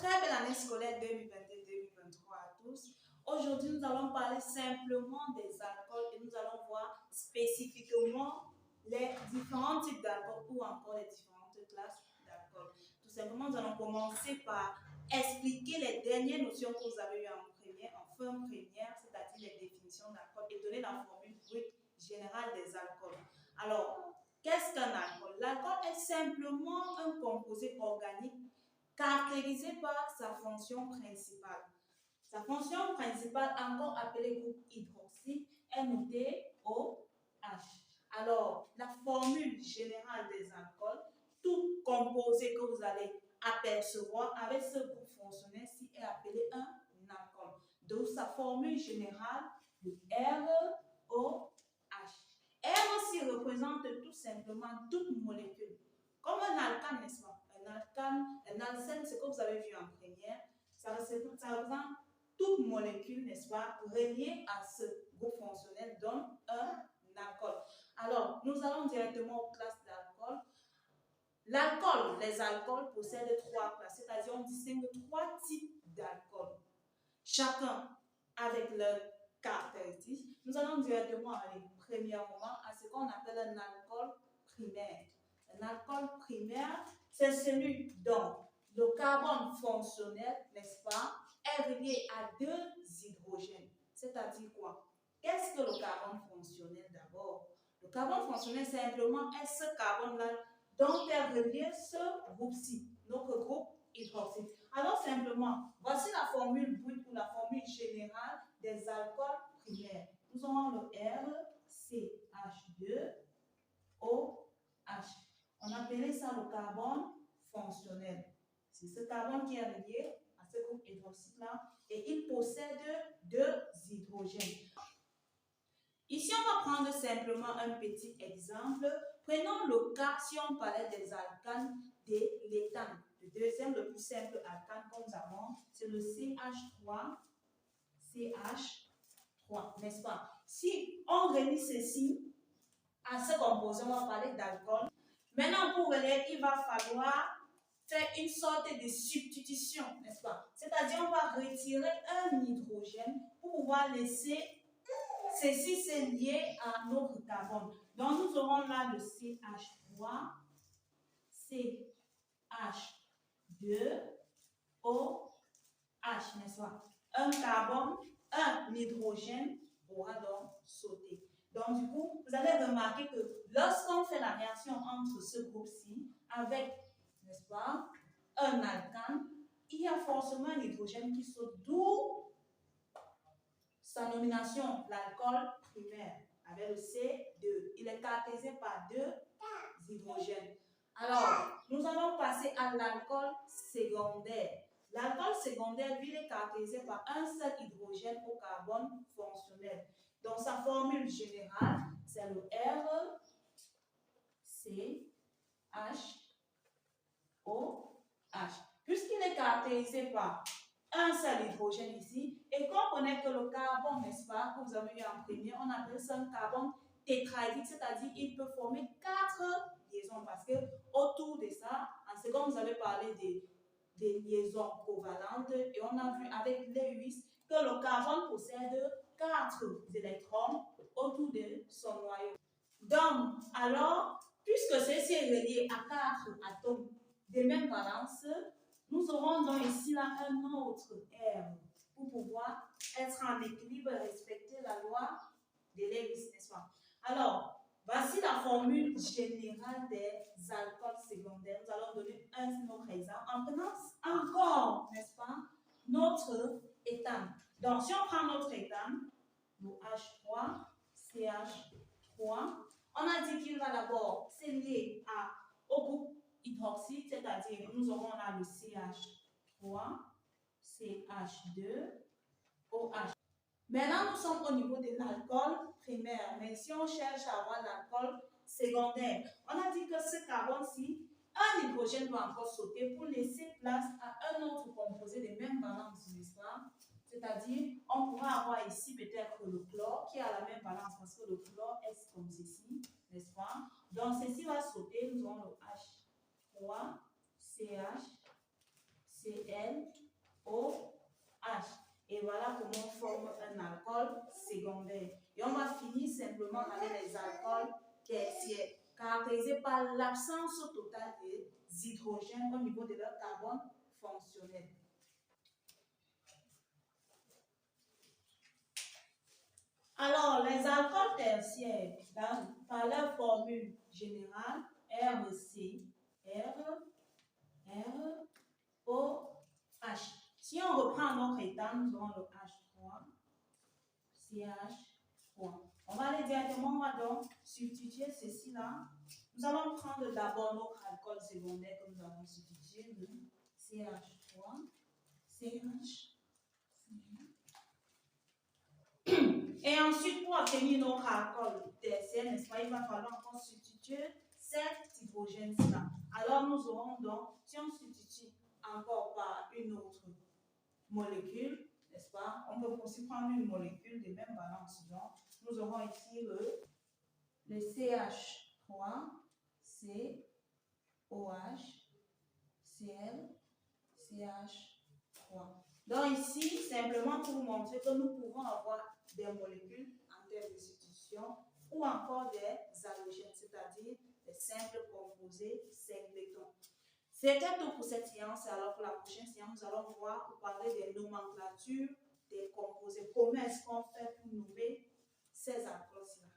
très belle année scolaire 2022-2023 à tous. Aujourd'hui, nous allons parler simplement des alcools et nous allons voir spécifiquement les différents types d'alcool ou encore les différentes classes d'alcool. Tout simplement, nous allons commencer par expliquer les dernières notions que vous avez eues en fin première, c'est-à-dire les définitions d'alcool et donner la formule brute générale des alcools. Alors, qu'est-ce qu'un alcool? L'alcool est simplement un composé organique caractérisé par sa fonction principale. Sa fonction principale, encore appelée groupe hydroxyle, est notée au H. Alors, la formule générale des alcools, tout composé que vous allez apercevoir avec ce groupe fonctionnel-ci est appelé un alcool. Donc, sa formule générale, le ROH. R aussi représente tout simplement toute molécule. Comme un alcane, n'est-ce pas? Un alcène, c'est ce que vous avez vu en première, ça représente toute molécule, n'est-ce pas, reliée à ce groupe fonctionnel, donne un alcool. Alors, nous allons directement aux classes d'alcool. L'alcool, les alcools possèdent trois classes, c'est-à-dire on distingue trois types d'alcool, chacun avec leurs caractéristiques. Nous allons directement aller premièrement à ce qu'on appelle un alcool primaire. Un alcool primaire, c'est celui dont le carbone fonctionnel, n'est-ce pas, est relié à deux hydrogènes. C'est-à-dire quoi? Qu'est-ce que le carbone fonctionnel d'abord? Le carbone fonctionnel, simplement, est ce carbone-là dont est relié ce groupe-ci, notre groupe hydroxyle. Alors, simplement, voici la formule brute ou la formule générale des alcools primaires. Nous aurons le RCH2OH. On appelait ça le carbone fonctionnel. C'est ce carbone qui est relié à ce groupe hydroxyle-là et il possède deux hydrogènes. Ici, on va prendre simplement un petit exemple. Prenons le cas, si on parlait des alcanes, de l'éthane. Le deuxième, le plus simple alcane que nous avons, c'est le CH3, n'est-ce pas? Si on relie ceci à ce composé, on va parler d'alcool. Maintenant, pour relier, il va falloir faire une sorte de substitution, n'est-ce pas? C'est-à-dire, on va retirer un hydrogène pour pouvoir laisser ceci c'est lié à notre carbone. Donc, nous aurons là le CH3, CH2OH, n'est-ce pas? Un carbone, un hydrogène aura donc sauté. Donc, du coup, vous allez remarquer que lorsqu'on fait la réaction entre ce groupe-ci avec, n'est-ce pas, un alcane, il y a forcément un hydrogène qui saute, d'où sa nomination, l'alcool primaire, avec le C2. Il est caractérisé par deux hydrogènes. Alors, nous allons passer à l'alcool secondaire. L'alcool secondaire, lui, est caractérisé par un seul hydrogène au carbone fonctionnel. Donc, sa formule générale, c'est le RCHOH. Puisqu'il est caractérisé par un seul hydrogène ici, et qu'on connaît que le carbone, n'est-ce pas, que vous avez eu en premier, on appelle ça un carbone tétraédrique, c'est-à-dire il peut former 4 liaisons, parce que autour de ça, en second, vous avez parlé des liaisons covalentes, et on a vu avec Lewis que le carbone possède 4 électrons autour de son noyau. Donc, alors, puisque ceci est relié à 4 atomes de même valence, nous aurons donc ici là un autre R pour pouvoir être en équilibre et respecter la loi de Lewis, n'est-ce pas? Alors, voici la formule générale des alcools secondaires. Nous allons donner un autre exemple en prenant encore, n'est-ce pas, notre éthane. Donc, si on prend notre éthane, le H3, CH3, on a dit qu'il va d'abord s'allier au groupe hydroxyde, c'est-à-dire nous aurons là le CH3, CH2OH. Maintenant, nous sommes au niveau de l'alcool primaire, mais si on cherche à avoir l'alcool secondaire, on a dit que ce carbone-ci, un hydrogène doit encore sauter pour laisser place à un autre composé de même valence, n'est-ce pas? C'est-à-dire, on pourra avoir ici peut-être le chlore qui a la même valence parce que le chlore est comme ceci, n'est-ce pas? Donc, ceci va sauter, nous aurons le H3, CH, ClOH. Et voilà comment on forme un alcool secondaire. Et on va finir simplement avec les alcools tertiaires, caractérisés par l'absence totale des hydrogènes au niveau de leur carbone fonctionnel. Alors, les alcools tertiaires, par leur formule générale, RC, ROH. Si on reprend notre état, nous aurons le H3, CH3. On va aller directement, on va donc substituer ceci là. Nous allons prendre d'abord notre alcool secondaire que nous avons substitué, le CH3, CH. Et ensuite, pour obtenir notre alcool tertiaire, n'est-ce pas, il va falloir encore substituer cet hydrogène-là. Alors, nous aurons donc, si on substitue encore par une autre molécule, n'est-ce pas, on peut aussi prendre une molécule de même valence. Donc, nous aurons ici le CH3, COH, Cl, CH3. Donc ici, simplement pour vous montrer que nous pouvons avoir des molécules en termes de substitution ou encore des halogènes, c'est-à-dire des simples composés singletons. C'était tout pour cette séance. Alors pour la prochaine séance, nous allons voir ou parler des nomenclatures des composés. Comment est-ce qu'on fait pour nommer ces alcools-là?